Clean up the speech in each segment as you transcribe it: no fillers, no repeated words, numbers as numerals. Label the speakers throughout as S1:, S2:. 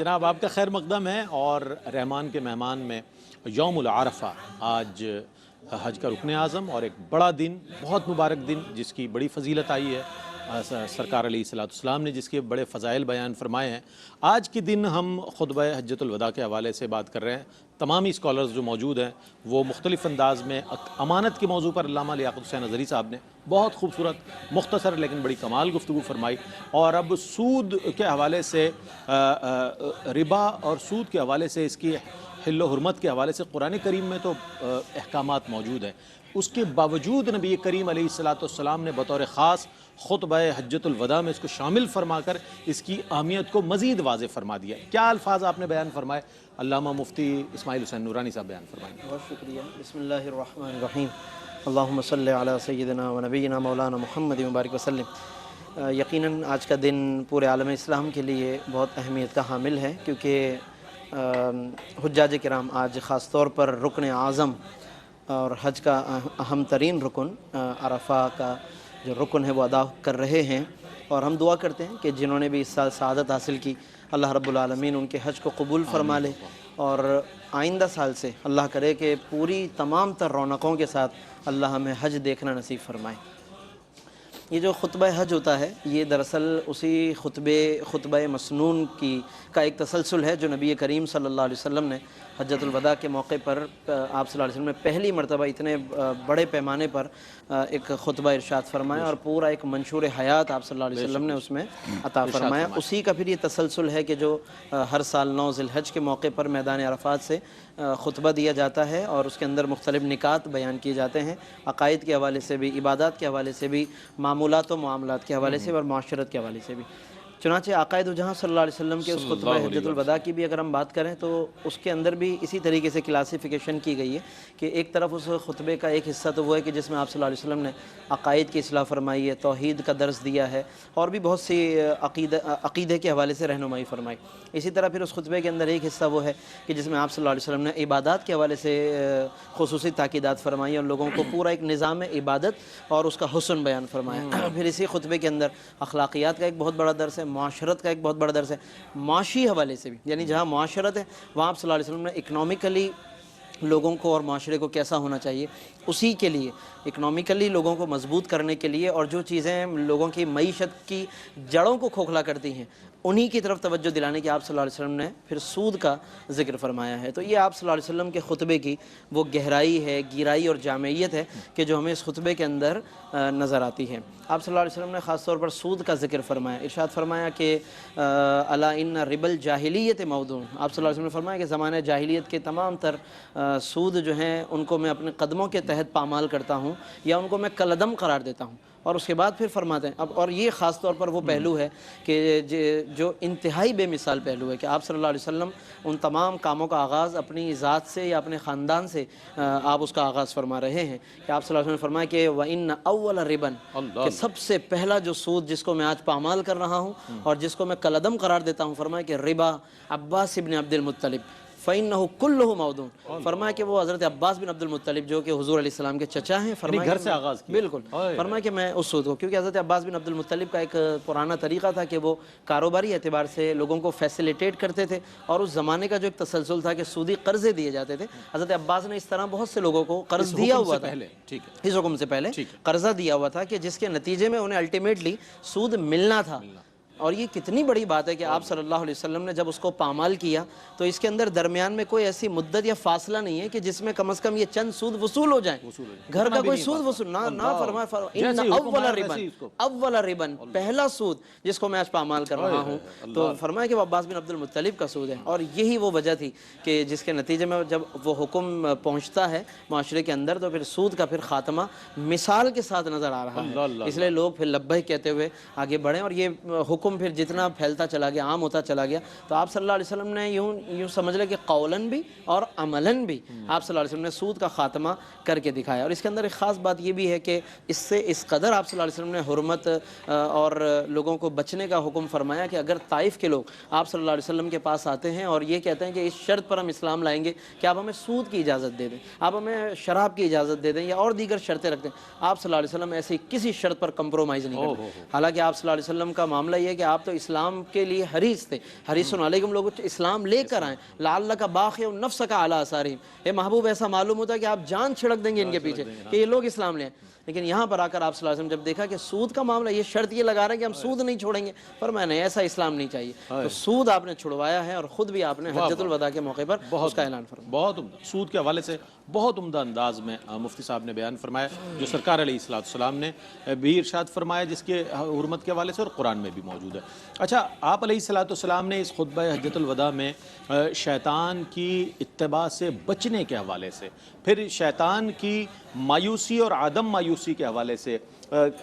S1: جناب آپ کا خیر مقدم ہے، اور رحمان کے مہمان میں یوم العرفہ آج حج کا رکن اعظم اور ایک بڑا دن، بہت مبارک دن جس کی بڑی فضیلت آئی ہے، سرکار علیہ السلام نے جس کے بڑے فضائل بیان فرمائے ہیں۔ آج کے دن ہم خطبہ حجۃ الوداع کے حوالے سے بات کر رہے ہیں۔ تمامی اسکالرز جو موجود ہیں وہ مختلف انداز میں امانت کے موضوع پر علامہ لیاقت حسین اظہری صاحب نے بہت خوبصورت، مختصر لیکن بڑی کمال گفتگو فرمائی، اور اب سود کے حوالے سے، ربا اور سود کے حوالے سے، اس کی حل و حرمت کے حوالے سے قرآن کریم میں تو احکامات موجود ہیں، اس کے باوجود نبی کریم علیہ السلام نے بطور خاص خطبہ حجۃ الوداع میں اس کو شامل فرما کر اس کی اہمیت کو مزید واضح فرما دیا۔ کیا الفاظ آپ نے بیان فرمائے؟ علامہ مفتی اسماعیل حسین نورانی صاحب بیان فرمائیں۔
S2: بہت شکریہ۔ بسم اللہ الرحمن الرحیم۔ اللہم صلی علی سیدنا و نبینا مولانا محمد مبارک وسلم۔ یقیناً آج کا دن پورے عالم اسلام کے لیے بہت اہمیت کا حامل ہے، کیونکہ حجاج کرام آج خاص طور پر رکن اعظم اور حج کا اہم ترین رکن عرفہ کا جو رکن ہے وہ ادا کر رہے ہیں، اور ہم دعا کرتے ہیں کہ جنہوں نے بھی اس سال سعادت حاصل کی، اللہ رب العالمین ان کے حج کو قبول فرما لے، اور آئندہ سال سے اللہ کرے کہ پوری تمام تر رونقوں کے ساتھ اللہ ہمیں حج دیکھنا نصیب فرمائے۔ یہ جو خطبہ حج ہوتا ہے یہ دراصل اسی خطبہ مسنون کا ایک تسلسل ہے جو نبی کریم صلی اللہ علیہ وسلم نے حجۃ الوداع کے موقع پر آپ صلی اللہ علیہ وسلم نے پہلی مرتبہ اتنے بڑے پیمانے پر ایک خطبہ ارشاد فرمایا، اور پورا ایک منشور حیات آپ صلی اللہ علیہ وسلم نے اس میں عطا فرمایا۔ اسی کا پھر یہ تسلسل ہے کہ جو ہر سال 9 ذی الحج کے موقع پر میدان عرفات سے خطبہ دیا جاتا ہے، اور اس کے اندر مختلف نکات بیان کیے جاتے ہیں، عقائد کے حوالے سے بھی، عبادات کے حوالے سے بھی، معمولات و معاملات کے حوالے سے اور معاشرت کے حوالے سے بھی۔ چنانچہ آقائد جہاں صلی اللہ علیہ وسلم کے اس خطبہ حجۃ الوداع کی بھی اگر ہم بات کریں تو اس کے اندر بھی اسی طریقے سے کلاسیفیکیشن کی گئی ہے کہ ایک طرف اس خطبے کا ایک حصہ تو وہ ہے کہ جس میں آپ صلی اللہ علیہ وسلم نے عقائد کی اصلاح فرمائی ہے، توحید کا درس دیا ہے، اور بھی بہت سی عقیدے کے حوالے سے رہنمائی فرمائی۔ اسی طرح پھر اس خطبے کے اندر ایک حصہ وہ ہے کہ جس میں آپ صلی اللہ علیہ وسلم نے عبادات کے حوالے سے خصوصی تاکیدات فرمائی اور لوگوں کو پورا ایک نظام عبادت اور اس کا حسن بیان فرمایا۔ پھر اسی خطبے کے اندر اخلاقیات کا ایک بہت بڑا درس ہے، معاشرت کا ایک بہت بڑا درس ہے، معاشی حوالے سے بھی، یعنی جہاں معاشرت ہے وہاں آپ صلی اللہ علیہ وسلم نے اکنامکلی لوگوں کو اور معاشرے کو کیسا ہونا چاہیے، اسی کے لیے اکنامکلی لوگوں کو مضبوط کرنے کے لیے، اور جو چیزیں لوگوں کی معیشت کی جڑوں کو کھوکھلا کرتی ہیں انہی کی طرف توجہ دلانے کی آپ صلی اللہ علیہ وسلم نے پھر سود کا ذکر فرمایا ہے۔ تو یہ آپ صلی اللہ علیہ وسلم کے خطبے کی وہ گہرائی ہے، گیرائی اور جامعیت ہے کہ جو ہمیں اس خطبے کے اندر نظر آتی ہے۔ آپ صلی اللہ علیہ وسلم نے خاص طور پر سود کا ذکر فرمایا، ارشاد فرمایا کہ الا ان ربا الجاہلیت موضوع۔ آپ صلی اللہ علیہ وسلم نے فرمایا کہ زمانہ جاہلیت کے تمام تر سود جو ہیں ان کو میں اپنے قدموں کے تحت پامال کرتا ہوں، یا ان کو میں کالعدم قرار دیتا ہوں۔ اور اس کے بعد پھر فرماتے ہیں اور یہ خاص طور پر وہ پہلو ہے کہ جو انتہائی بے مثال پہلو ہے کہ آپ صلی اللہ علیہ وسلم ان تمام کاموں کا آغاز اپنی ذات سے یا اپنے خاندان سے آپ اس کا آغاز فرما رہے ہیں کہ آپ صلی اللہ علیہ وسلم نے فرمایا کہ وَإِنَّ أَوَّلَ رِبًا، کہ سب سے پہلا جو سود جس کو میں آج پامال کر رہا ہوں اور جس کو میں کالعدم قرار دیتا ہوں، فرمایا کہ ربا عباس ابن عبد المطلب فَإِنَّهُ كُلُّهُ مَوْضُوعٌ۔ فرمایا کہ وہ حضرت عباس بن عبد المطلب جو کہ حضور علیہ السلام کے چچا ہیں، فرمایا
S1: گھر سے آغاز کیا،
S2: بالکل، فرمایا کہ میں اس سود کو، کیونکہ حضرت عباس بن عبد المطلب کا ایک پرانا طریقہ تھا کہ وہ کاروباری اعتبار سے لوگوں کو فیسیلیٹیٹ کرتے تھے، اور اس زمانے کا جو ایک تسلسل تھا کہ سودی قرضے دیے جاتے تھے، حضرت عباس نے اس طرح بہت سے لوگوں کو قرض دیا ہوا تھا، اس حکم سے پہلے قرضہ دیا ہوا تھا کہ جس کے نتیجے میں انہیں الٹیمیٹلی سود ملنا تھا۔ اور یہ کتنی بڑی بات ہے کہ آپ صلی اللہ علیہ وسلم نے جب اس کو پامال کیا تو اس کے اندر درمیان میں کوئی ایسی مدت یا فاصلہ نہیں ہے کہ جس میں کم از کم یہ چند سود وصول ہو جائیں، گھر کا کوئی سود وصول نہ فرمایا ان اول ربن، پہلا سود جس کو میں آج پامال کر رہا ہوں، تو فرمایا کہ وہ عباس بن عبد المطلب کا سود ہے۔ اور یہی وہ وجہ تھی کہ جس کے نتیجے میں جب وہ حکم پہنچتا ہے معاشرے کے اندر تو پھر سود کا پھر خاتمہ مثال کے ساتھ نظر آ رہا ہے، اس لیے لوگ پھر لبیک کہتے ہوئے آگے بڑھیں، اور یہ حکم پھر جتنا پھیلتا چلا گیا، عام ہوتا چلا گیا، تو آپ صلی اللہ علیہ وسلم نے یوں سمجھ لیں کہ قولاً بھی اور عملاً بھی آپ صلی اللہ علیہ وسلم نے سود کا خاتمہ کر کے دکھایا۔ اور اس کے اندر ایک خاص بات یہ بھی ہے کہ اس سے اس قدر آپ صلی اللہ علیہ وسلم نے حرمت اور لوگوں کو بچنے کا حکم فرمایا کہ اگر طائف کے لوگ آپ صلی اللہ علیہ وسلم کے پاس آتے ہیں اور یہ کہتے ہیں کہ اس شرط پر ہم اسلام لائیں گے کہ آپ ہمیں سود کی اجازت دے دیں، آپ ہمیں شراب کی اجازت دے دیں یا اور دیگر شرطیں رکھ دیں، آپ صلی اللہ علیہ وسلم ایسی کسی شرط پر کمپرومائز نہیں کرتے۔ حالانکہ آپ صلی اللہ علیہ وسلم کا معاملہ یہ ہے کہ آپ تو اسلام کے لیے حریص تھے، حریص علیکم، لوگوں کو اسلام لے کر آئیں، لعلک باخع نفسک علی آثارہم، اے محبوب ایسا معلوم ہوتا ہے کہ آپ جان چھڑک دیں گے ان کے پیچھے کہ یہ لوگ اسلام لے آئیں۔ لیکن یہاں پر آ کر آپ صلی اللہ علیہ وسلم جب دیکھا کہ سود کا معاملہ، یہ شرط یہ لگا رہے ہیں کہ ہم سود نہیں چھوڑیں گے، فرمایا نہیں، ایسا اسلام نہیں چاہیے، تو سود آپ نے چھڑوایا ہے، اور خود بھی آپ نے حجۃ الوداع کے موقع پر اس کا اعلان فرمایا۔
S1: بہت عمدہ، سود کے حوالے سے بہت عمدہ انداز میں مفتی صاحب نے بیان فرمایا، جو سرکار علیہ السلام نے بھی ارشاد فرمایا، جس کے حرمت کے حوالے سے اور قرآن میں بھی موجود ہے۔ اچھا، آپ علیہ السلام نے اس خطبہ حجۃ الوداع میں شیطان کی اتباع سے بچنے کے حوالے سے، پھر شیطان کی مایوسی اور عدم مایوسی کے حوالے سے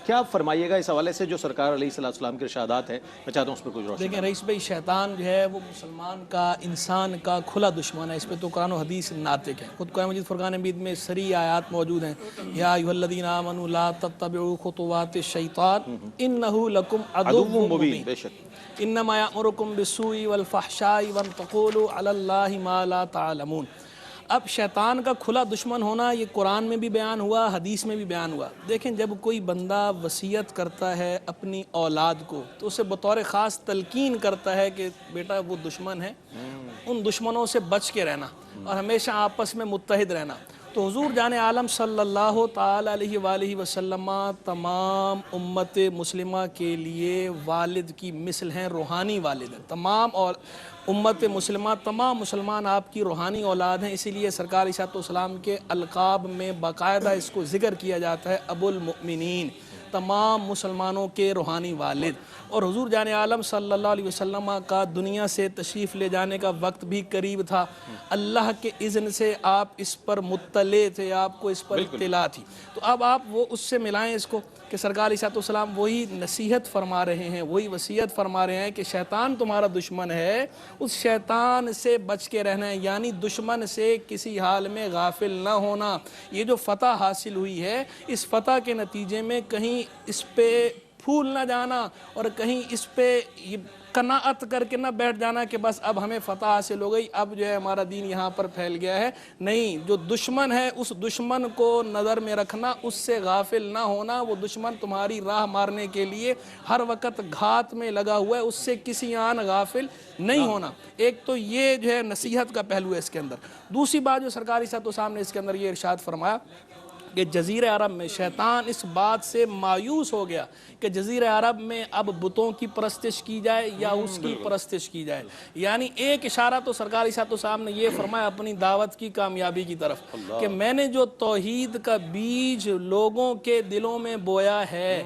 S1: کیا فرمائیے گا اس حوالے سے جو سرکار علیہ السلام کے ارشادات ہیں؟ میں چاہتا ہوں اس پر کچھ روشنی۔
S3: دیکھیں رئیس بھائی، شیطان جو ہے وہ مسلمان کا، انسان کا کھلا دشمن ہے، اس پہ تو قرآن و حدیث ناطق ہے۔ خود قرآن مجید فرقان حمید میں صریح آیات موجود ہیں، یا ایھا الذین آمنوا لا تتبعوا خطوات الشیطان انہ لکم عدو مبین،
S1: بے شک،
S3: انما یأمرکم بالسوء والفحشاء وان تقولوا علی اللہ ما لا تعلمون۔ اب شیطان کا کھلا دشمن ہونا یہ قرآن میں بھی بیان ہوا، حدیث میں بھی بیان ہوا۔ دیکھیں، جب کوئی بندہ وصیت کرتا ہے اپنی اولاد کو تو اسے بطور خاص تلقین کرتا ہے کہ بیٹا وہ دشمن ہے، ان دشمنوں سے بچ کے رہنا اور ہمیشہ آپس میں متحد رہنا۔ تو حضور جان عالم صلی اللہ تعالی علیہ وآلہ وسلم تمام امت مسلمہ کے لیے والد کی مثل ہیں، روحانی والد ہیں۔ تمام اور امت مسلمہ، تمام مسلمان آپ کی روحانی اولاد ہیں، اسی لیے سرکار علیہ السلام کے القاب میں باقاعدہ اس کو ذکر کیا جاتا ہے، ابو المؤمنین، تمام مسلمانوں کے روحانی والد۔ اور حضور جان عالم صلی اللہ علیہ وسلم کا دنیا سے تشریف لے جانے کا وقت بھی قریب تھا، اللہ کے اذن سے آپ اس پر مطلع تھے، آپ کو اس پر اطلاع تھی۔ تو اب آپ وہ اس سے ملائیں اس کو کہ سرکار علیہ السلام وہی نصیحت فرما رہے ہیں، وہی وصیت فرما رہے ہیں کہ شیطان تمہارا دشمن ہے، اس شیطان سے بچ کے رہنا ہے، یعنی دشمن سے کسی حال میں غافل نہ ہونا۔ یہ جو فتح حاصل ہوئی ہے، اس فتح کے نتیجے میں کہیں اس پہ پھول نہ جانا اور کہیں اس پہ قناعت کر کے نہ بیٹھ جانا کہ بس اب ہمیں فتح حاصل ہو گئی، اب جو ہے ہمارا دین یہاں پر پھیل گیا ہے۔ نہیں، جو دشمن ہے اس دشمن کو نظر میں رکھنا، اس سے غافل نہ ہونا۔ وہ دشمن تمہاری راہ مارنے کے لیے ہر وقت گھات میں لگا ہوا ہے، اس سے کسی آن غافل نہیں ہونا۔ ایک تو یہ جو ہے نصیحت کا پہلو ہے اس کے اندر۔ دوسری بات جو سرکار علیہ السلام نے اس کے اندر یہ ارشاد فرمایا کہ جزیرہ عرب میں شیطان اس بات سے مایوس ہو گیا کہ جزیرہ عرب میں اب بتوں کی پرستش کی جائے یا اس کی پرستش کی جائے۔ یعنی ایک اشارہ تو سرکار علیہ السلام نے یہ فرمایا اپنی دعوت کی کامیابی کی طرف کہ میں نے جو توحید کا بیج لوگوں کے دلوں میں بویا ہے،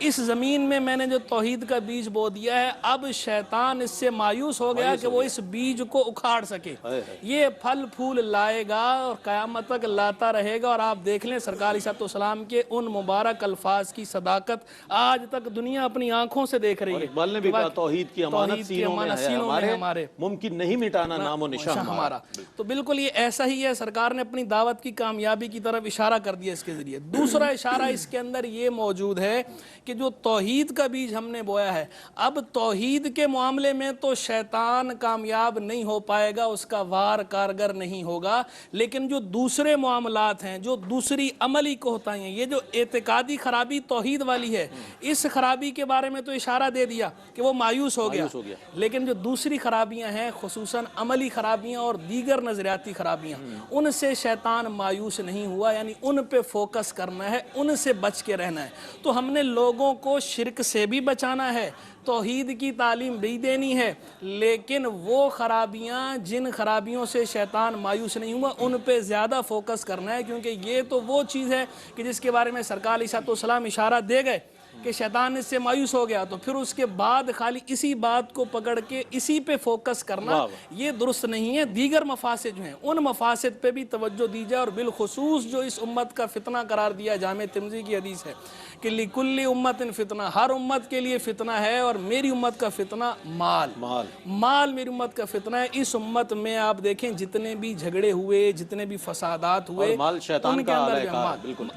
S3: اس زمین میں نے جو توحید کا بیج بو دیا ہے، اب شیطان اس سے مایوس ہو گیا کہ وہ اس بیج کو اکھاڑ سکے۔ یہ پھل پھول لائے گا اور قیامت تک لاتا رہے گا۔ اور آپ دیکھ لیں سرکار علیہ السلام کے ان مبارک الفاظ کی صداقت آج تک دنیا اپنی آنکھوں سے دیکھ رہی ہے۔
S1: اقبال نے بھی کہا توحید کی امانت سینوں میں ہے ہمارے، ممکن نہیں مٹانا نام و نشان ہمارا۔
S3: تو بالکل یہ ایسا ہی ہے، سرکار نے اپنی دعوت کی کامیابی کی طرف اشارہ کر دیا اس کے ذریعے۔ دوسرا اشارہ اس کے اندر یہ موجود ہے کہ جو توحید کا بیج ہم نے بویا ہے، اب توحید کے معاملے میں تو شیطان کامیاب نہیں ہو پائے گا، اس کا وار کارگر نہیں ہوگا، لیکن جو دوسرے معاملات ہیں، جو دوسری عملی کوتاہیاں ہیں، یہ جو اعتقادی خرابی توحید والی ہے، اس خرابی کے بارے میں تو اشارہ دے دیا کہ وہ مایوس ہو گیا، لیکن جو دوسری خرابیاں ہیں، خصوصاً عملی خرابیاں اور دیگر نظریاتی خرابیاں، ان سے شیطان مایوس نہیں ہوا، یعنی ان پہ فوکس کرنا ہے، ان سے بچ کے رہنا ہے۔ تو ہم نے لوگوں کو شرک سے بھی بچانا ہے، توحید کی تعلیم بھی دینی ہے، لیکن وہ خرابیاں جن خرابیوں سے شیطان مایوس نہیں ہوا ان پہ زیادہ فوکس کرنا ہے، کیونکہ یہ تو وہ چیز ہے کہ جس کے بارے میں سرکار علیہ السلام اشارہ دے گئے کہ شیطان اس سے مایوس ہو گیا، تو پھر اس کے بعد خالی اسی بات کو پکڑ کے اسی پہ فوکس کرنا یہ درست نہیں ہے۔ دیگر مفاسد جو ہیں ان مفاسد پہ بھی توجہ دی جائے، اور بالخصوص جو اس امت کا فتنہ قرار دیا جامع ترمذی کی حدیث ہے کہ لِكُلِّ أُمَّةٍ فتنہ، ہر امت کے لیے فتنہ ہے، اور میری امت کا فتنہ مال میری امت کا فتنہ ہے۔ اس امت میں آپ دیکھیں جتنے بھی جھگڑے ہوئے، جتنے بھی فسادات ہوئے،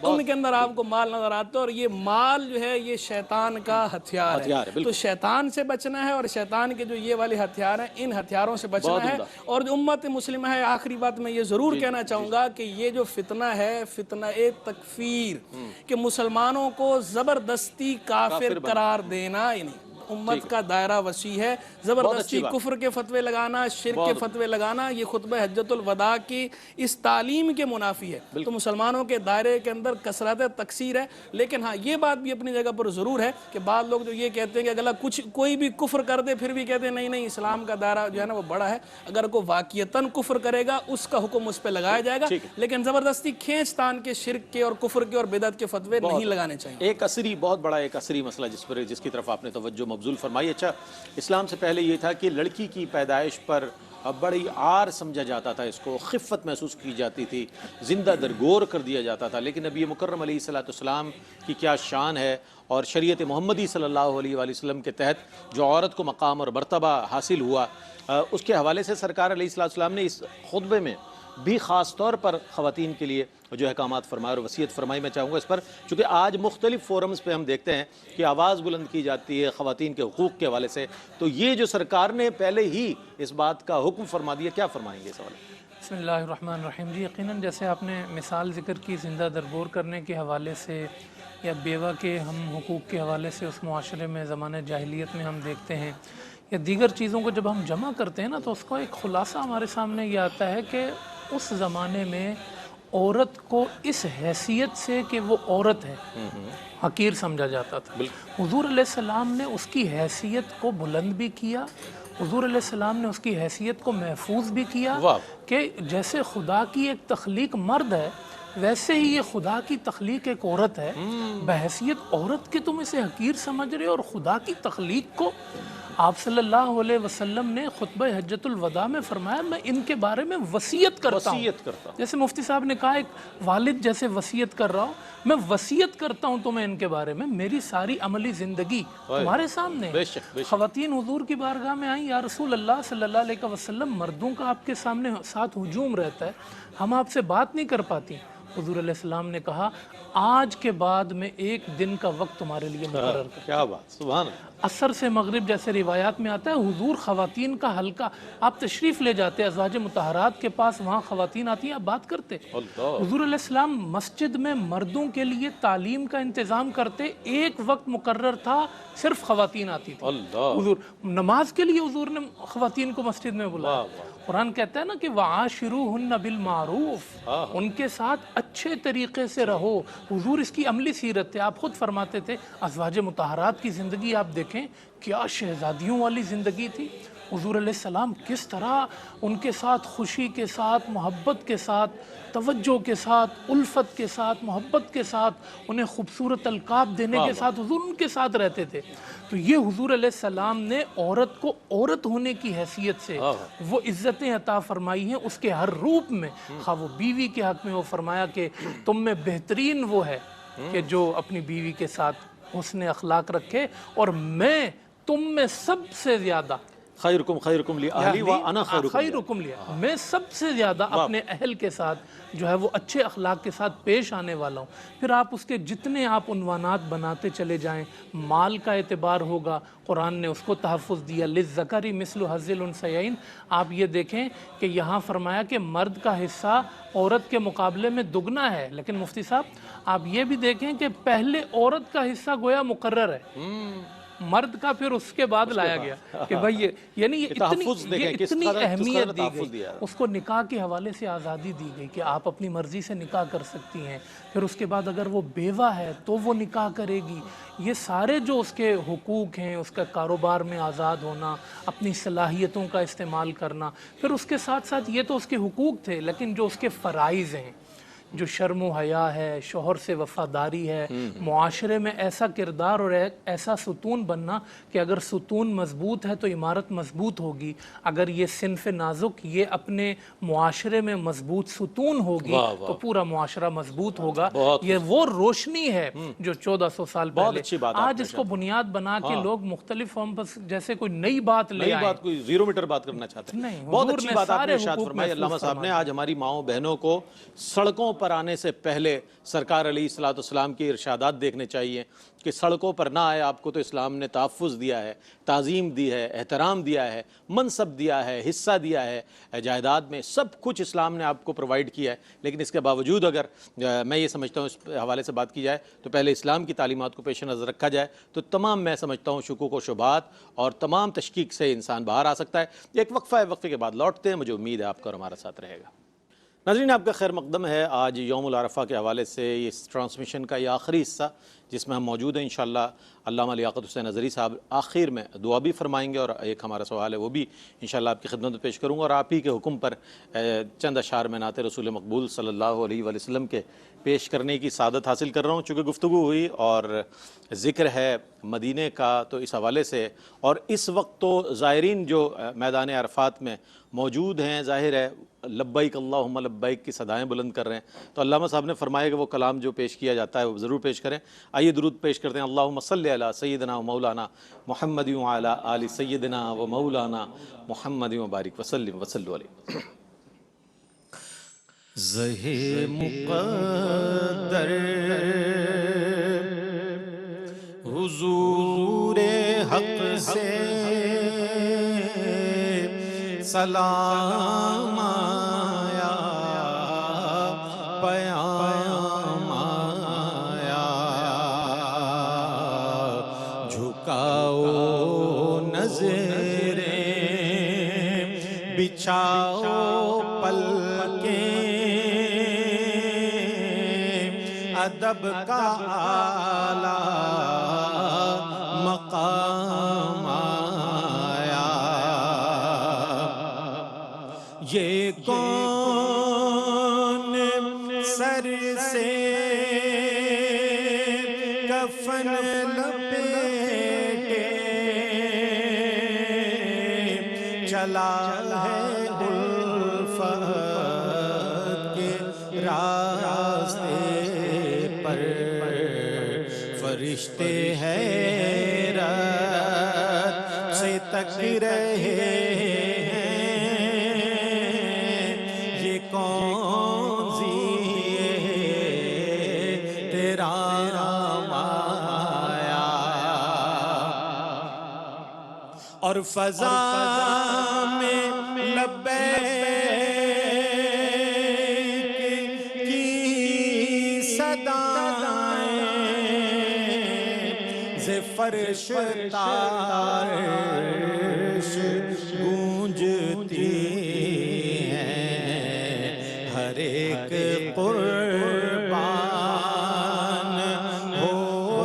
S3: ان کے اندر آپ کو مال نظر آتا ہے، اور یہ مال جو ہے یہ شیطان کا ہتھیار ہے۔ تو شیطان سے بچنا ہے، اور شیطان کے جو یہ والے ہتھیار ہیں ان ہتھیاروں سے بچنا ہے۔ اور جو امت مسلمہ ہے، آخری بات میں یہ ضرور کہنا چاہوں گا کہ یہ جو فتنہ ہے، فتنہ تکفیر، کہ مسلمانوں کو زبردستی کافر قرار دینا، امت کا دائرہ وسیع ہے. زبردستی کفر کے فتوے لگانا, شرک کے فتوے لگانا, یہ خطبہ حجۃ الوداع کی اس تعلیم کے منافی ہے. تو مسلمانوں کے دائرے کے اندر کثرت تکثیر ہے. لیکن ہاں یہ بات بھی اپنی جگہ پر ضرور ہے کہ بعض لوگ جو یہ کہتے ہیں کہ اگر کوئی بھی کفر کر دے پھر بھی کہتے ہیں نہیں اسلام کا دائرہ جو ہے نا وہ بڑا ہے, اگر کوئی واقعتاً کفر کرے گا اس کا حکم اس پہ لگایا جائے گا, لیکن زبردستی کھینچ تان کے شرک کے اور کفر کے اور بدعت کے فتوے نہیں لگانے چاہیے.
S1: ایک عصری بہت بڑا ایک عصری مسئلہ جس کی طرف آپ نے توجہ مبذول فرمائی. اچھا, اسلام سے پہلے یہ تھا کہ لڑکی کی پیدائش پر بڑی عار سمجھا جاتا تھا, اس کو خفت محسوس کی جاتی تھی, زندہ درگور کر دیا جاتا تھا. لیکن نبی مکرم علیہ السلام کی کیا شان ہے, اور شریعت محمدی صلی اللہ علیہ وآلہ وسلم کے تحت جو عورت کو مقام اور مرتبہ حاصل ہوا, اس کے حوالے سے سرکار علیہ السلام نے اس خطبے میں بھی خاص طور پر خواتین کے لیے جو احکامات فرمائے اور وصیت فرمائی. میں چاہوں گا اس پر, چونکہ آج مختلف فورمز پہ ہم دیکھتے ہیں کہ آواز بلند کی جاتی ہے خواتین کے حقوق کے حوالے سے, تو یہ جو سرکار نے پہلے ہی اس بات کا حکم فرما دیا, کیا فرمائیں گے اس حوالے؟
S4: بسم اللہ الرحمن الرحیم. جی یقیناً جیسے آپ نے مثال ذکر کی زندہ درگور کرنے کے حوالے سے یا بیوہ کے ہم حقوق کے حوالے سے, اس معاشرے میں زمانہ جاہلیت میں ہم دیکھتے ہیں, یا دیگر چیزوں کو جب ہم جمع کرتے ہیں نا تو اس کا ایک خلاصہ ہمارے سامنے یہ آتا ہے کہ اس زمانے میں عورت کو اس حیثیت سے کہ وہ عورت ہے حقیر سمجھا جاتا تھا. حضور علیہ السلام نے اس کی حیثیت کو بلند بھی کیا, حضور علیہ السلام نے اس کی حیثیت کو محفوظ بھی کیا کہ جیسے خدا کی ایک تخلیق مرد ہے ویسے ہی یہ خدا کی تخلیق ایک عورت ہے. بحیثیت عورت کے تم اسے حقیر سمجھ رہے ہو, اور خدا کی تخلیق کو آپ صلی اللہ علیہ وسلم نے خطبہ حجۃ الوداع میں فرمایا میں ان کے بارے میں وصیت کرتا ہوں. جیسے مفتی صاحب نے کہا ایک والد جیسے وصیت کر رہا ہوں, میں وصیت کرتا ہوں تمہیں ان کے بارے میں, میری ساری عملی زندگی تمہارے سامنے. خواتین حضور کی بارگاہ میں آئیں, یا رسول اللہ صلی اللہ علیہ وسلم مردوں کا آپ کے سامنے ساتھ ہجوم رہتا ہے, ہم آپ سے بات نہیں کر پاتی. حضور علیہ السلام نے کہا آج کے بعد میں ایک دن کا وقت تمہارے لیے مقرر کرتا.
S1: کیا بات, سبحان اللہ.
S4: عصر سے مغرب جیسے روایات میں آتا ہے حضور خواتین کا حلقہ, آپ تشریف لے جاتے ازواج مطہرات کے پاس, وہاں خواتین آتی ہیں, آپ بات کرتے. حضور علیہ السلام مسجد میں مردوں کے لیے تعلیم کا انتظام کرتے, ایک وقت مقرر تھا صرف خواتین آتی تھی. حضور نماز کے لیے حضور نے خواتین کو مسجد میں بلایا. قرآن کہتا ہے نا کہ وَعَاشِرُوهُنَّ بِالْمَعْرُوفِ, ان کے ساتھ اچھے طریقے سے رہو. حضور اس کی عملی سیرت ہے. آپ خود فرماتے تھے ازواج مطہرات کی زندگی آپ دیکھیں کیا شہزادیوں والی زندگی تھی. حضور علیہ السلام کس طرح ان کے ساتھ خوشی کے ساتھ, محبت کے ساتھ, توجہ کے ساتھ, الفت کے ساتھ, محبت کے ساتھ, انہیں خوبصورت القاب دینے کے ساتھ حضور ان کے ساتھ رہتے تھے. تو یہ حضور علیہ السلام نے عورت کو عورت ہونے کی حیثیت سے وہ عزتیں عطا فرمائی ہیں اس کے ہر روپ میں. خواہ وہ بیوی کے حق میں وہ فرمایا کہ تم میں بہترین وہ ہے کہ جو اپنی بیوی کے ساتھ حسن اخلاق رکھے, اور میں تم میں سب سے زیادہ
S1: خیرکم لأہلی وانا
S4: خیرکم لأہلی, میں سب سے زیادہ اپنے اہل کے ساتھ جو ہے وہ اچھے اخلاق کے ساتھ پیش آنے والا ہوں. پھر آپ اس کے جتنے آپ عنوانات بناتے چلے جائیں, مال کا اعتبار ہوگا, قرآن نے اس کو تحفظ دیا, للذکر مثل حظ الانثیین. آپ یہ دیکھیں کہ یہاں فرمایا کہ مرد کا حصہ عورت کے مقابلے میں دگنا ہے, لیکن مفتی صاحب آپ یہ بھی دیکھیں کہ پہلے عورت کا حصہ گویا مقرر ہے, مرد کا پھر اس کے بعد لایا گیا کہ بھائی یعنی یہ اتنی اہمیت دی گئی. اس کو نکاح کے حوالے سے آزادی دی گئی کہ آپ اپنی مرضی سے نکاح کر سکتی ہیں. پھر اس کے بعد اگر وہ بیوہ ہے تو وہ نکاح کرے گی. یہ سارے جو اس کے حقوق ہیں, اس کا کاروبار میں آزاد ہونا, اپنی صلاحیتوں کا استعمال کرنا. پھر اس کے ساتھ ساتھ یہ تو اس کے حقوق تھے, لیکن جو اس کے فرائض ہیں, جو شرم و حیا ہے, شوہر سے وفاداری ہے, معاشرے میں ایسا کردار اور ایسا ستون بننا کہ اگر ستون مضبوط ہے تو عمارت مضبوط ہوگی. اگر یہ صنف نازک یہ اپنے معاشرے میں مضبوط ستون ہوگی تو پورا معاشرہ مضبوط ہوگا. یہ وہ روشنی ہے جو 1400 سال پہلے, آج اس کو بنیاد بنا کے لوگ مختلف فارم پر جیسے کوئی نئی بات لے آئے,
S1: کوئی زیرو میٹر بات کرنا چاہتے ہیں. بہت اچھی بات آپ نے ارشاد فرمائی علامہ صاحب نے. آج ہماری ماؤں بہنوں کو سڑکوں پر آنے سے پہلے سرکار علیہ الصلوۃ والسلام کی ارشادات دیکھنے چاہیے کہ سڑکوں پر نہ آئے آپ کو تو اسلام نے تحفظ دیا ہے، تعظیم دی ہے، احترام دیا ہے، منصب دیا ہے، حصہ دیا ہے جائیداد میں، سب کچھ اسلام نے آپ کو پرووائڈ کیا ہے۔ لیکن اس کے باوجود اگر میں یہ سمجھتا ہوں اس حوالے سے بات کی جائے تو پہلے اسلام کی تعلیمات کو پیش نظر رکھا جائے تو تمام میں سمجھتا ہوں شکوک و شبہات اور تمام تشکیک سے انسان باہر آ سکتا ہے۔ ایک وقفہ ہے، وقفے کے بعد لوٹتے ہیں، مجھے امید ہے آپ کا اور ہمارا ساتھ رہے گا۔ ناظرین آپ کا خیر مقدم ہے۔ آج یوم العرفہ کے حوالے سے اس ٹرانسمیشن کا یہ آخری حصہ جس میں ہم موجود ہیں، انشاءاللہ علامہ لیاقت حسین اظہری صاحب آخر میں دعا بھی فرمائیں گے اور ایک ہمارا سوال ہے وہ بھی انشاءاللہ آپ کی خدمت میں پیش کروں گا، اور آپ ہی کے حکم پر چند اشعار میں نعت رسول مقبول صلی اللہ علیہ وآلہ وسلم کے پیش کرنے کی سعادت حاصل کر رہا ہوں۔ چونکہ گفتگو ہوئی اور ذکر ہے مدینے کا تو اس حوالے سے، اور اس وقت تو زائرین جو میدان عرفات میں موجود ہیں ظاہر ہے لبیک اللہم لبیک کی صدائیں بلند کر رہے ہیں، تو علامہ صاحب نے فرمایا کہ وہ کلام جو پیش کیا جاتا ہے وہ ضرور پیش کریں۔ آئیے درود پیش کرتے ہیں۔ اللہم صلی علی سیدنا و مولانا محمد و علی آل سیدنا و مولانا محمد و بارک وسلم وصلوا علیہ۔ زہ مقدر حضور حق سے سلام آیا، پیام آیا، جھکاؤ نظریں، بچھاؤ پلکیں، ادب کا اعلیٰ مقام آیا۔ یہ کون سر سے کفن لپیٹے چلا ہے الفت کے راستے پر، فرشتے حیرت سے تک رہے اور فضا میں لبیک کی صدائیں ز فرش تارش گونجتی ہیں، ہر ایک قربان ہو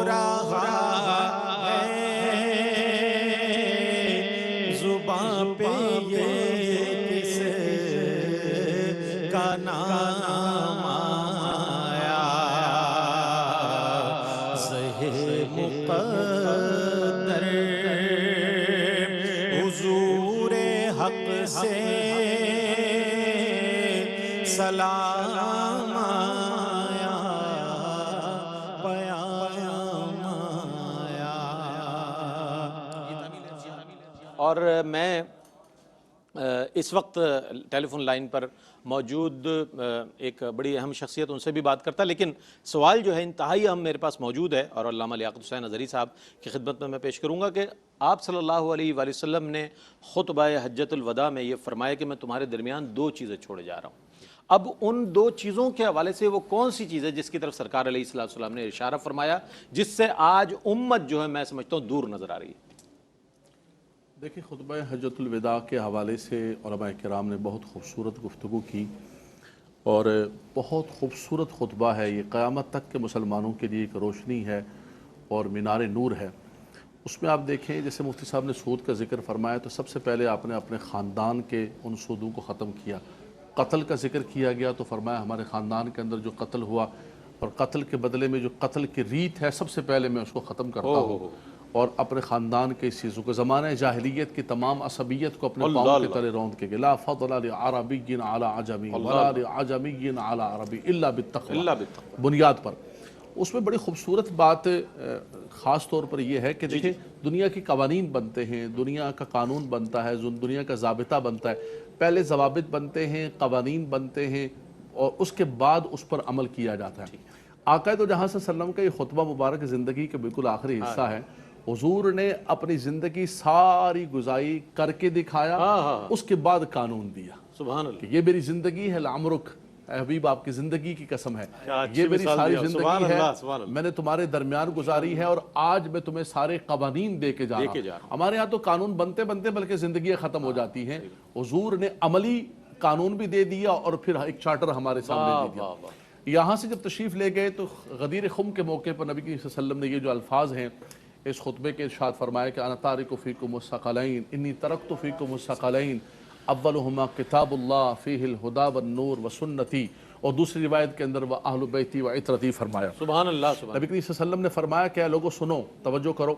S1: رہا پہ یہ کس کا نام آیا۔ زہ مقدر حضور حق سے سلام آیا، پیام آیا۔ اور میں اس وقت ٹیلی فون لائن پر موجود ایک بڑی اہم شخصیت ان سے بھی بات کرتا، لیکن سوال جو ہے انتہائی اہم میرے پاس موجود ہے اور علامہ لیاقت حسین اظہری صاحب کی خدمت میں پیش کروں گا کہ آپ صلی اللہ علیہ وآلہ وسلم نے خطبہ حجۃ الوداع میں یہ فرمایا کہ میں تمہارے درمیان دو چیزیں چھوڑے جا رہا ہوں۔ اب ان دو چیزوں کے حوالے سے وہ کون سی چیز ہے جس کی طرف سرکار علیہ السلام نے اشارہ فرمایا جس سے آج امت جو ہے میں سمجھتا ہوں دور نظر آ رہی ہے؟
S5: دیکھیں، خطبہ حجۃ الوداع کے حوالے سے علماء کرام نے بہت خوبصورت گفتگو کی اور بہت خوبصورت خطبہ ہے یہ، قیامت تک کے مسلمانوں کے لیے ایک روشنی ہے اور مینار نور ہے۔ اس میں آپ دیکھیں جیسے مفتی صاحب نے سود کا ذکر فرمایا تو سب سے پہلے آپ نے اپنے خاندان کے ان سودوں کو ختم کیا۔ قتل کا ذکر کیا گیا تو فرمایا ہمارے خاندان کے اندر جو قتل ہوا اور قتل کے بدلے میں جو قتل کی ریت ہے سب سے پہلے میں اس کو ختم کرتا ہوں اور اپنے خاندان کے اس چیزوں کو، زمانہ جاہلیت کی تمام عصبیت کو اپنے پاؤں کے تلے روند کے گئے۔ لا فضل لعربی علی عجمی ولا لعجمی علی عربی الا بالتقوی، بنیاد پر۔ اس میں بڑی خوبصورت بات خاص طور پر یہ ہے کہ دیکھیں دنیا کی قوانین بنتے ہیں، دنیا کا قانون بنتا ہے، دنیا کا ضابطہ بنتا ہے، پہلے ضوابط بنتے ہیں، قوانین بنتے ہیں، اور اس کے بعد اس پر عمل کیا جاتا ہے۔ آقا دو جہاں صلی اللہ علیہ وسلم کا یہ خطبہ مبارک زندگی کے بالکل آخری حصہ ہے۔ حضور نے اپنی زندگی ساری گزاری کر کے دکھایا، اس کے بعد قانون دیا،
S1: سبحان اللہ،
S5: کہ یہ میری زندگی ہے لعمرک، اے حبیب آپ کی زندگی کی قسم ہے، یہ میری
S1: مثال
S5: ساری
S1: دیا،
S5: زندگی
S1: سبحان
S5: ہے،
S1: اللہ، سبحان اللہ۔
S5: میں نے تمہارے درمیان گزاری ہے اور آج میں تمہیں سارے قوانین دے کے جا رہا ہوں۔ ہمارے ہاں تو قانون بنتے بنتے بلکہ زندگیاں ختم ہو جاتی ہیں، حضور نے عملی قانون بھی دے دیا اور پھر ایک چارٹر ہمارے سامنے دے دیا۔ یہاں سے جب تشریف لے گئے تو غدیر خم کے موقع پر نبی صلی اللہ علیہ وسلم نے یہ جو الفاظ ہیں اس خطبے کے ارشاد فرمایا کہ انا تارک فیکم الثقلین انی ترکت فیکم الثقلین اولہما کتاب اللہ فیہ الہدی والنور وسنتی، اور دوسری روایت کے اندر وَأَهْلُ بَيْتِي وَعِتْرَتِي فرمایا۔
S1: سبحان اللہ، سبحان
S5: نبی کریم صلی اللہ علیہ وسلم نے فرمایا کہ اے لوگوں سنو، توجہ کرو،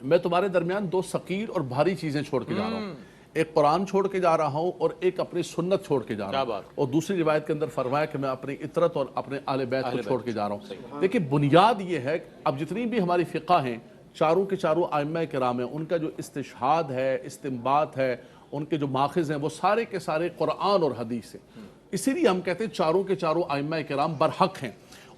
S5: میں تمہارے درمیان دو ثقیل اور بھاری چیزیں چھوڑ کے جا رہا ہوں، ایک قرآن چھوڑ کے جا رہا ہوں اور ایک اپنی سنت چھوڑ کے جا رہا ہوں، اور دوسری روایت کے اندر فرمایا کہ میں اپنی عطرت اور اپنے اہل بیت کو چھوڑ کے جا رہا ہوں۔ دیکھیں بنیاد یہ ہے، اب جتنی بھی ہماری فقہ ہیں، چاروں کے چاروں ائمہ کرام ہیں، ان کا جو استشہاد ہے، استنباط ہے، ان کے جو ماخذ ہیں وہ سارے کے سارے قرآن اور حدیث ہیں۔ اسی لیے ہم کہتے ہیں چاروں کے چاروں ائمہ کرام برحق ہیں،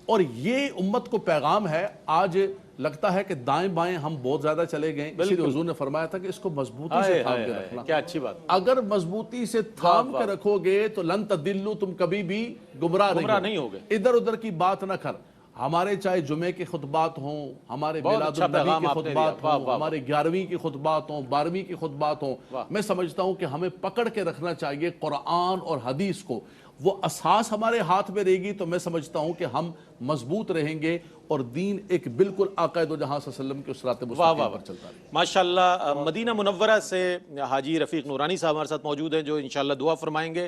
S5: اور یہ امت کو پیغام ہے۔ آج لگتا ہے کہ دائیں بائیں ہم بہت زیادہ چلے گئے، اسی لیے حضور نے فرمایا تھا کہ اس کو مضبوطی سے تھام کے رکھنا۔
S1: کیا اچھی بات،
S5: اگر مضبوطی سے تھام کے رکھو گے تو لن تدلوا، تم کبھی بھی گمراہ نہیں ہوگے۔ ادھر ادھر کی بات نہ کر، ہمارے چاہے جمعے کے خطبات ہوں، ہمارے میلاد النبی کے خطبات ہوں، ہمارے 11ویں کے خطبات ہوں، 12ویں کے خطبات ہوں، میں سمجھتا ہوں کہ ہمیں پکڑ کے رکھنا چاہیے قرآن اور حدیث کو۔ وہ اساس ہمارے ہاتھ میں رہے گی تو میں سمجھتا ہوں کہ ہم مضبوط رہیں گے اور دین ایک بالکل آقا دو جہاں صلی اللہ علیہ وسلم کے صراط مستقیم پر چلتا رہے۔
S1: ماشاءاللہ۔ مدینہ منورہ سے حاجی رفیق نورانی صاحب ہمارے ساتھ موجود ہیں جو انشاءاللہ دعا فرمائیں گے،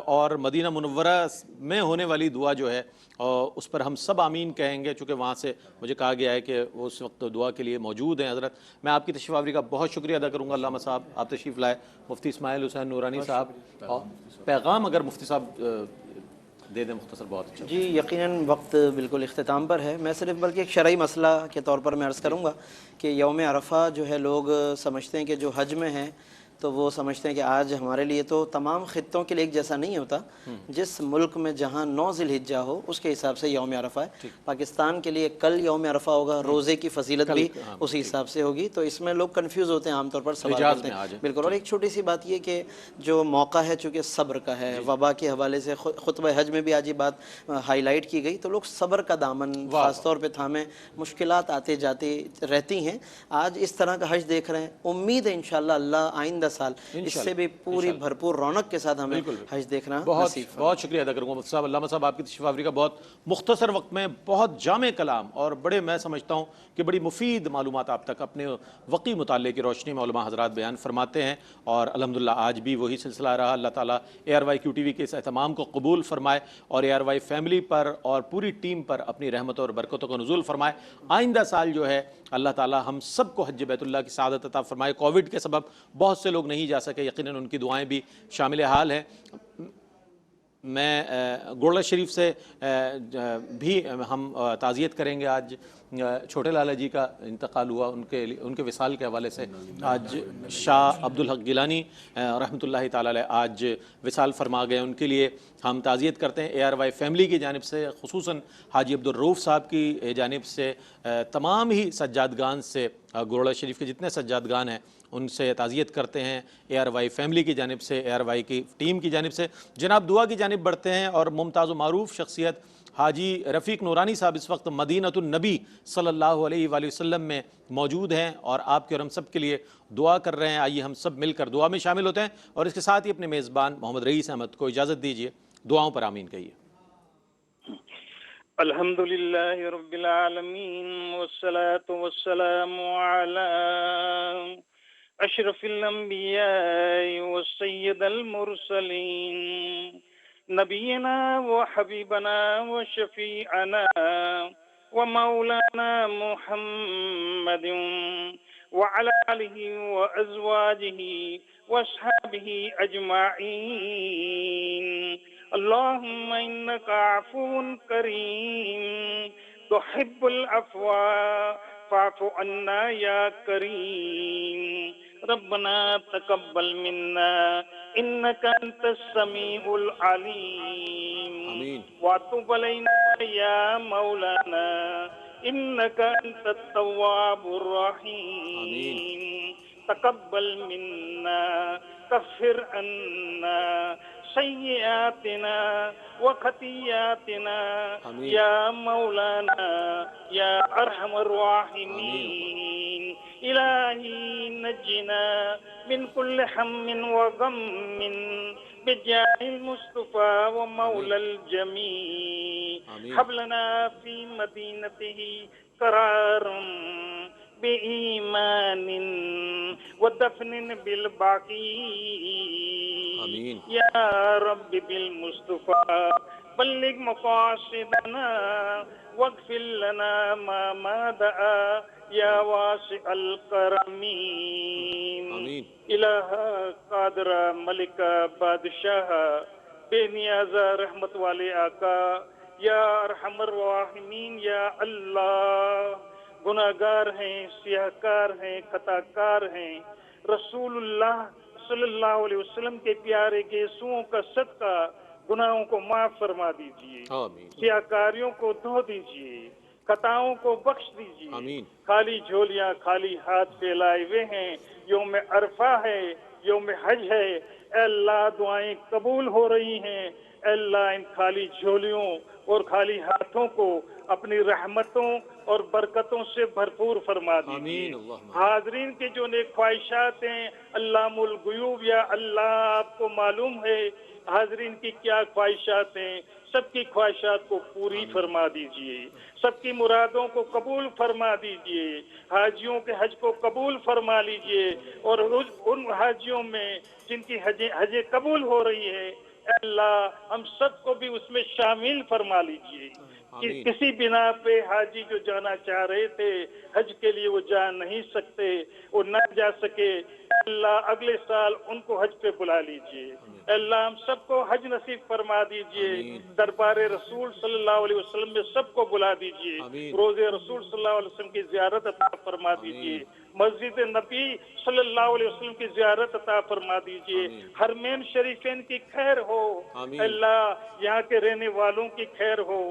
S1: اور مدینہ منورہ میں ہونے والی دعا جو ہے اس پر ہم سب آمین کہیں گے، چونکہ وہاں سے مجھے کہا گیا ہے کہ وہ اس وقت دعا کے لیے موجود ہیں۔ حضرت میں آپ کی تشریف آوری کا بہت شکریہ ادا کروں گا، علامہ صاحب آپ تشریف لائے، مفتی اسماعیل حسین نورانی صاحب، اور پیغام اگر مفتی صاحب دے دیں مختصر، بہت اچھا۔
S2: جی یقیناً وقت بالکل اختتام پر ہے، میں صرف بلکہ ایک شرعی مسئلہ کے طور پر میں عرض کروں گا کہ یوم عرفہ جو ہے لوگ سمجھتے ہیں کہ جو حج میں ہیں تو وہ سمجھتے ہیں کہ آج ہمارے لیے تو تمام خطوں کے لیے ایک جیسا نہیں ہوتا، جس ملک میں جہاں 9 ذی الحجہ ہو اس کے حساب سے یوم عرفہ ہے۔ پاکستان کے لیے کل یوم عرفہ ہوگا، روزے کی فضیلت بھی اسی حساب سے ہوگی، تو اس میں لوگ کنفیوز ہوتے ہیں عام طور پر، سوال کرتے ہیں بالکل۔ اور ایک چھوٹی سی بات یہ کہ جو موقع ہے چونکہ صبر کا ہے، وبا کے حوالے سے خطبہ حج میں بھی آج یہ بات ہائی لائٹ کی گئی، تو لوگ صبر کا دامن خاص طور پہ تھامیں، مشکلات آتے جاتے رہتی ہیں۔ آج اس طرح کا حج دیکھ رہے ہیں، امید ہے انشاءاللہ اللہ آئندہ سال اس سے بھی پوری بھرپور رونق کے ساتھ ہمیں حج دیکھنا نصیب فرمائے۔
S1: بہت شکریہ ادا کروں گا مفتی صاحب، علامہ صاحب آپ کی تشریف آوری کا بہت مختصر وقت میں بہت جامع کلام اور بڑے، میں سمجھتا ہوں کہ بڑی مفید معلومات آپ تک اپنے وقی مطالعے کی روشنی میں علماء حضرات بیان فرماتے ہیں، اور الحمدللہ آج بھی وہی سلسلہ رہا۔ اللہ تعالیٰ ARY QTV کے اس اہتمام کو قبول فرمائے اور ARY فیملی پر اور پوری ٹیم پر اپنی رحمتوں اور برکتوں کا نزول فرمائے۔ آئندہ سال جو ہے اللہ تعالیٰ ہم سب کو حج بیت اللہ کی سعادت عطا فرمائے۔ کووڈ کے سبب بہت سے لوگ نہیں جا سکے، یقیناً ان کی دعائیں بھی شامل حال ہیں۔ میں گولڑا شریف سے بھی ہم تعزیت کریں گے۔ آج چھوٹے لالا جی کا انتقال ہوا، ان کے وصال کے حوالے سے آج شاہ عبدالحق گیلانی رحمۃ اللہ تعالی علیہ آج وصال فرما گئے، ان کے لیے ہم تعزیت کرتے ہیں ARY فیملی کی جانب سے، خصوصاً حاجی عبدالرؤف صاحب کی جانب سے، تمام ہی سجادگان سے، گولڑا شریف کے جتنے سجادگان ہیں ان سے تعزیت کرتے ہیں، ARY فیملی کی جانب سے، ARY کی ٹیم کی جانب سے۔ جناب دعا کی جانب بڑھتے ہیں، اور ممتاز و معروف شخصیت حاجی رفیق نورانی صاحب اس وقت مدینہ النبی صلی اللہ علیہ وآلہ وسلم میں موجود ہیں اور آپ کے اور ہم سب کے لیے دعا کر رہے ہیں۔ آئیے ہم سب مل کر دعا میں شامل ہوتے ہیں، اور اس کے ساتھ ہی اپنے میزبان محمد رئیس احمد کو اجازت دیجیے، دعاؤں پر آمین کہیے۔
S6: الحمدللہ رب العالمین والصلاة والسلام علی اشرف الانبیاء والسید المرسلین نبینا وحبیبنا وشفیعنا ومولانا محمد وعلى آلہ وازواجہ واصحابہ اجمعین۔ اللہم انک عفو کریم تحب العفو فاعف عنا یا کریم۔ ربنا تقبل منا انک انت السمیع العلیم
S1: آمين.
S6: واتب علينا يا مولانا إنك أنت التواب الرحيم. تقبل منا كفر عنا سيئاتنا وخطيئاتنا
S1: آمين.
S6: يا مولانا يا أرحم الراحمين. إلهي نجنا من كل هم وغم بجاه المصطفى ومولى الجميع.
S1: آمين.
S6: هب لنا في مدينته قرار بإيمان ودفن بالباقي.
S1: آمين.
S6: يا رب بالمصطفى بلغ مقاصدنا واغفر لنا ما دعا يا واسع الكرم.
S1: آمين.
S6: الہ قادر ملک بادشاہ بے نیاز رحمت والے آقا یا ارحم الراحمین یا اللہ. گناہگار ہیں، سیاہکار ہیں، خطا کار ہیں. رسول اللہ صلی اللہ علیہ وسلم کے پیارے گیسوؤں کا صدقہ گناہوں کو معاف فرما دیجئے،
S1: آمین.
S6: سیاہکاریوں کو دھو دیجئے، خطاؤں کو بخش دیجئے.
S1: آمین.
S6: خالی جھولیاں خالی ہاتھ پھیلائے ہوئے ہیں. یوم عرفہ ہے، یوم حج ہے. اے اللہ دعائیں قبول ہو رہی ہیں. اے اللہ ان خالی جھولیوں اور خالی ہاتھوں کو اپنی رحمتوں اور برکتوں سے بھرپور فرما دیجیے.
S1: آمین. اللہم
S6: حاضرین کے جو نیک خواہشات ہیں علام الغیوب یا اللہ آپ کو معلوم ہے حاضرین کی کیا خواہشات ہیں. سب کی خواہشات کو پوری فرما دیجئے، سب کی مرادوں کو قبول فرما دیجئے. حاجیوں کے حج کو قبول فرما لیجئے اور ان حاجیوں میں جن کی حج قبول ہو رہی ہے اے اللہ ہم سب کو بھی اس میں شامل فرما لیجئے. کسی بنا پہ حاجی جو جانا چاہ رہے تھے حج کے لیے وہ جا نہیں سکتے، وہ نہ جا سکے، اللہ اگلے سال ان کو حج پہ بلا لیجئے. اللہ ہم سب کو حج نصیب فرما دیجئے. دربار رسول صلی اللہ علیہ وسلم میں سب کو بلا دیجئے. روز رسول صلی اللہ علیہ وسلم کی زیارت عطا فرما دیجئے. مسجد نبی صلی اللہ علیہ وسلم کی زیارت عطا فرما دیجئے. حرمین شریفین کی خیر ہو. اللہ یہاں کے رہنے والوں کی خیر ہو.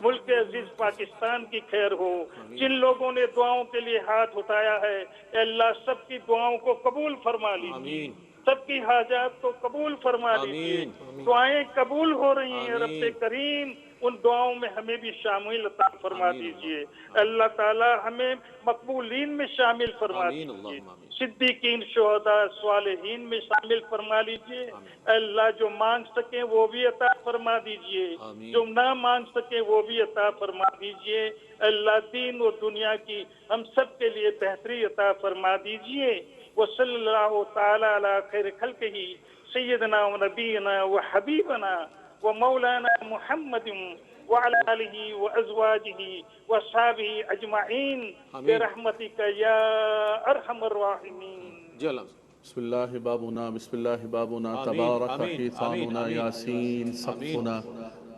S6: ملک عزیز پاکستان کی خیر ہو. جن لوگوں نے دعاؤں کے لیے ہاتھ اٹھایا ہے اے اللہ سب کی دعاؤں کو قبول فرما لیجیے. سب کی حاجات کو قبول فرما لیجیے. دعائیں قبول ہو رہی ہیں رب کریم ان دعاؤں میں ہمیں بھی شامل عطا فرما دیجیے. اللہ تعالی ہمیں مقبولین میں شامل فرما دیجیے. صدیقین شہداء صالحین میں شامل فرما لیجیے. اللہ جو مانگ سکیں وہ بھی عطا فرما دیجیے، جو نہ مانگ سکیں وہ بھی عطا فرما دیجیے. اللہ دین و دنیا کی ہم سب کے لیے بہتری عطا فرما دیجیے. وصلی اللہ تعالی علی خیر خلقہ سیدنا و نبینا و حبیبنا و مولانا محمد وعلى آله وأزواجه وصحبه أجمعين برحمتك يا أرحم الراحمين.
S5: بسم اللہ بابنا بسم اللہ بابنا تبارک حیثاننا یاسین سقفنا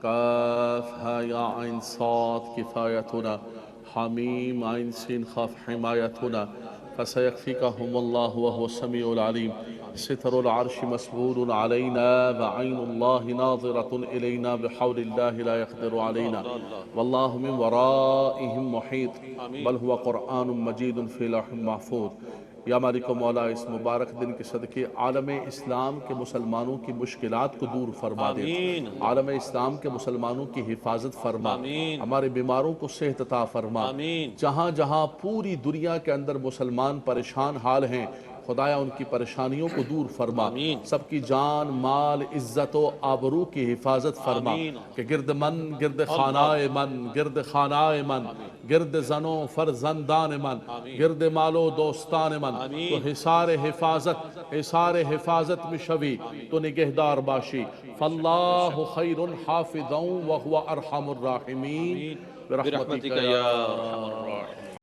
S5: کاف ہا یا عین صاد کفایتنا حمیم عین سین خاف حمایتنا فسيكفيكهم الله وهو السميع العليم. ستر العرش مسبول علينا وعين الله ناظرة إلينا بحول الله لا يقدر علينا والله من ورائهم محيط بل هو قرآن مجيد في لوح محفوظ. یا مالک و مولا اس مبارک دن کے صدقے عالم اسلام کے مسلمانوں کی مشکلات کو دور فرما دے. عالم اسلام کے مسلمانوں کی حفاظت فرما. ہمارے بیماروں کو صحت عطا فرما. جہاں جہاں پوری دنیا کے اندر مسلمان پریشان حال ہیں خدایا ان کی پریشانیوں کو دور فرما. سب کی جان مال عزت و آبرو کی حفاظت فرما. کہ گرد من گرد خانائے من گرد خانائے من گرد زنوں فرزندان من گرد مالو دوستان من تو حصار حفاظت مشوی تو نگہدار باشی. فاللہ خیر حافظ وہو ارحم الراحمین برحمتک یا ارحم الراحمین.